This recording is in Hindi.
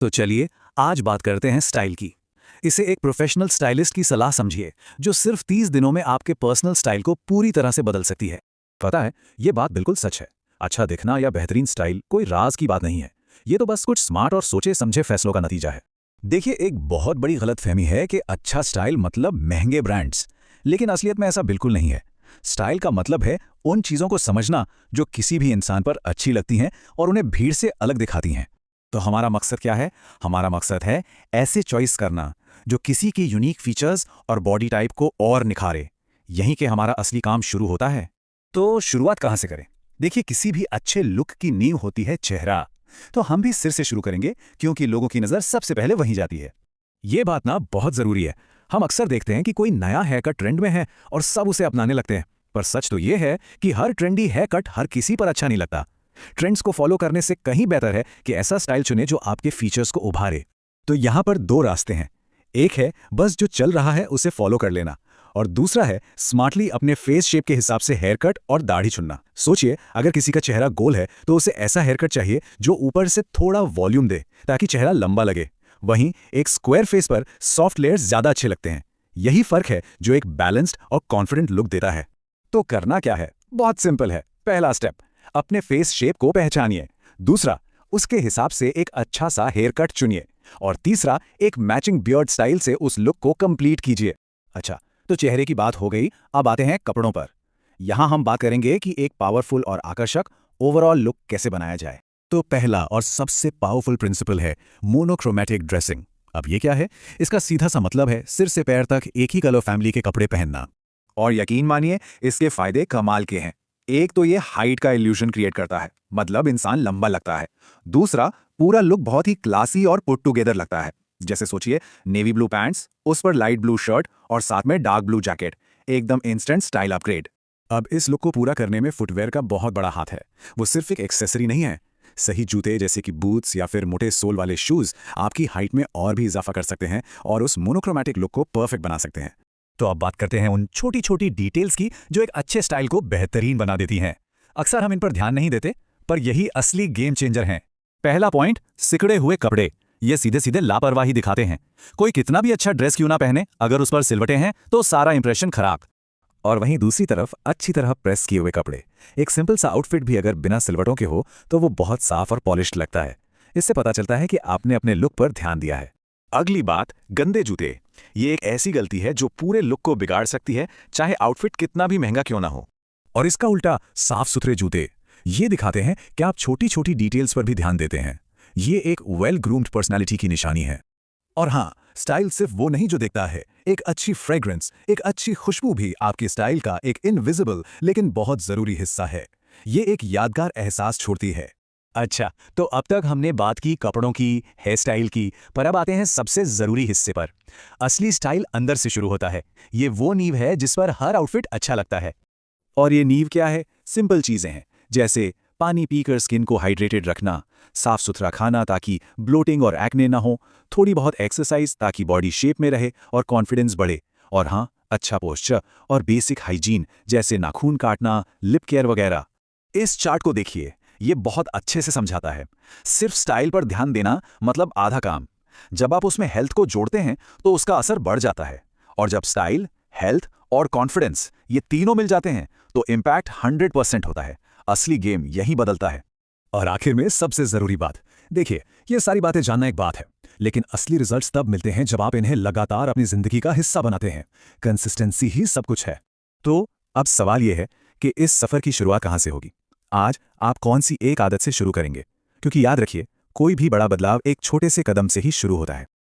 तो चलिए आज बात करते हैं स्टाइल की। इसे एक प्रोफेशनल स्टाइलिस्ट की सलाह समझिए, जो सिर्फ 30 दिनों में आपके पर्सनल स्टाइल को पूरी तरह से बदल सकती है। पता है, ये बात बिल्कुल सच है। अच्छा दिखना या बेहतरीन स्टाइल कोई राज की बात नहीं है। ये तो बस कुछ स्मार्ट और सोचे समझे फैसलों का नतीजा है। देखिए, एक बहुत बड़ी गलतफहमी है कि अच्छा स्टाइल मतलब महंगे ब्रांड्स। लेकिन असलियत में ऐसा बिल्कुल नहीं है। स्टाइल का मतलब है उन चीज़ों को समझना जो किसी भी इंसान पर अच्छी लगती हैं और उन्हें भीड़ से अलग दिखाती हैं। तो हमारा मकसद क्या है? हमारा मकसद है ऐसे चॉइस करना जो किसी की यूनिक फीचर्स और बॉडी टाइप को और निखारे। यहीं के हमारा असली काम शुरू होता है। तो शुरुआत कहाँ से करें? देखिए, किसी भी अच्छे लुक की नींव होती है चेहरा। तो हम भी सिर से शुरू करेंगे, क्योंकि लोगों की नज़र सबसे पहले वहीं जाती है। ये बात ना बहुत ज़रूरी है। हम अक्सर देखते हैं कि कोई नया हेयर कट ट्रेंड में है और सब उसे अपनाने लगते हैं। पर सच तो ये है कि हर ट्रेंडी हेयर कट हर किसी पर अच्छा नहीं लगता। ट्रेंड्स को फॉलो करने से कहीं बेहतर है कि ऐसा स्टाइल चुने जो आपके फीचर्स को उभारे। तो यहाँ पर दो रास्ते हैं। एक है बस जो चल रहा है उसे फॉलो कर लेना, और दूसरा है स्मार्टली अपने फेस शेप के हिसाब से हेयर कट और दाढ़ी चुनना। सोचिए, अगर किसी का चेहरा गोल है तो उसे ऐसा हेयर कट चाहिए जो ऊपर से थोड़ा वॉल्यूम दे ताकि चेहरा लंबा लगे। वहीं एक स्क्वायर फेस पर सॉफ्ट लेयर्स ज्यादा अच्छे लगते हैं। यही फर्क है जो एक बैलेंस्ड और कॉन्फिडेंट लुक देता है। तो करना क्या है? बहुत सिंपल है। पहला स्टेप, अपने फेस शेप को पहचानिए। दूसरा, उसके हिसाब से एक अच्छा सा हेयर कट चुनिए। और तीसरा, एक मैचिंग बियर्ड स्टाइल से उस लुक को कंप्लीट कीजिए। अच्छा, तो चेहरे की बात हो गई, अब आते हैं कपड़ों पर। यहां हम बात करेंगे कि एक पावरफुल और आकर्षक ओवरऑल लुक कैसे बनाया जाए। तो पहला और सबसे पावरफुल प्रिंसिपल है मोनोक्रोमैटिक ड्रेसिंग। अब ये क्या है? इसका सीधा सा मतलब है सिर से पैर तक एक ही कलर फैमिली के कपड़े पहनना। और यकीन मानिए, इसके फायदे कमाल के हैं। एक तो ये हाइट का इल्यूजन क्रिएट करता है, मतलब इंसान लंबा लगता है। दूसरा, पूरा लुक बहुत ही क्लासी और पुट टुगेदर लगता है। जैसे सोचिए, नेवी ब्लू पैंट्स, उस पर लाइट ब्लू शर्ट और साथ में डार्क ब्लू जैकेट, एकदम इंस्टेंट स्टाइल अपग्रेड। अब इस लुक को पूरा करने में फुटवेयर का बहुत बड़ा हाथ है। वो सिर्फ एक एक्सेसरी नहीं है। सही जूते जैसे कि बूट्स या फिर मोटे सोल वाले शूज आपकी हाइट में और भी इजाफा कर सकते हैं और उस मोनोक्रोमैटिक लुक को परफेक्ट बना सकते हैं। तो अब बात करते हैं उन छोटी छोटी डिटेल्स की जो एक अच्छे स्टाइल को बेहतरीन बना देती हैं। अक्सर हम इन पर ध्यान नहीं देते, पर यही असली गेम चेंजर हैं। पहला पॉइंट, सिकड़े हुए कपड़े। ये सीधे सीधे लापरवाही दिखाते हैं। कोई कितना भी अच्छा ड्रेस क्यों ना पहने, अगर उस पर सिलवटें हैं तो सारा इंप्रेशन खराब। और वहीं दूसरी तरफ अच्छी तरह प्रेस किए हुए कपड़े। एक सिंपल सा आउटफिट भी अगर बिना सिलवटों के हो तो वो बहुत साफ और पॉलिश्ड लगता है। इससे पता चलता है कि आपने अपने लुक पर ध्यान दिया है। अगली बात, गंदे जूते। ये एक ऐसी गलती है जो पूरे लुक को बिगाड़ सकती है, चाहे आउटफिट कितना भी महंगा क्यों ना हो। और इसका उल्टा, साफ सुथरे जूते ये दिखाते हैं कि आप छोटी छोटी डिटेल्स पर भी ध्यान देते हैं। ये एक वेल ग्रूम्ड पर्सनालिटी की निशानी है। और हाँ, स्टाइल सिर्फ वो नहीं जो दिखता है। एक अच्छी फ्रेग्रेंस, एक अच्छी खुशबू भी आपके स्टाइल का एक इनविजिबल लेकिन बहुत जरूरी हिस्सा है। ये एक यादगार एहसास छोड़ती है। अच्छा, तो अब तक हमने बात की कपड़ों की, हेयर स्टाइल की, पर अब आते हैं सबसे जरूरी हिस्से पर। असली स्टाइल अंदर से शुरू होता है। ये वो नींव है जिस पर हर आउटफिट अच्छा लगता है। और ये नींव क्या है? सिंपल चीजें हैं, जैसे पानी पीकर स्किन को हाइड्रेटेड रखना, साफ सुथरा खाना ताकि ब्लोटिंग और एक्ने ना हो, थोड़ी बहुत एक्सरसाइज ताकि बॉडी शेप में रहे और कॉन्फिडेंस बढ़े, और हाँ, अच्छा पोस्चर और बेसिक हाइजीन जैसे नाखून काटना, लिप केयर वगैरह। इस चार्ट को देखिए, ये बहुत अच्छे से समझाता है। सिर्फ स्टाइल पर ध्यान देना मतलब आधा काम। जब आप उसमें हेल्थ को जोड़ते हैं तो उसका असर बढ़ जाता है। और जब स्टाइल, हेल्थ और कॉन्फिडेंस ये तीनों मिल जाते हैं तो इम्पैक्ट 100% होता है। असली गेम यही बदलता है। और आखिर में सबसे जरूरी बात, देखिए, ये सारी बातें जानना एक बात है, लेकिन असली रिजल्ट्स तब मिलते हैं जब आप इन्हें लगातार अपनी जिंदगी का हिस्सा बनाते हैं। कंसिस्टेंसी ही सब कुछ है। तो अब सवाल यह है कि इस सफर की शुरुआत कहां से होगी? आज आप कौन सी एक आदत से शुरू करेंगे? क्योंकि याद रखिए, कोई भी बड़ा बदलाव एक छोटे से कदम से ही शुरू होता है।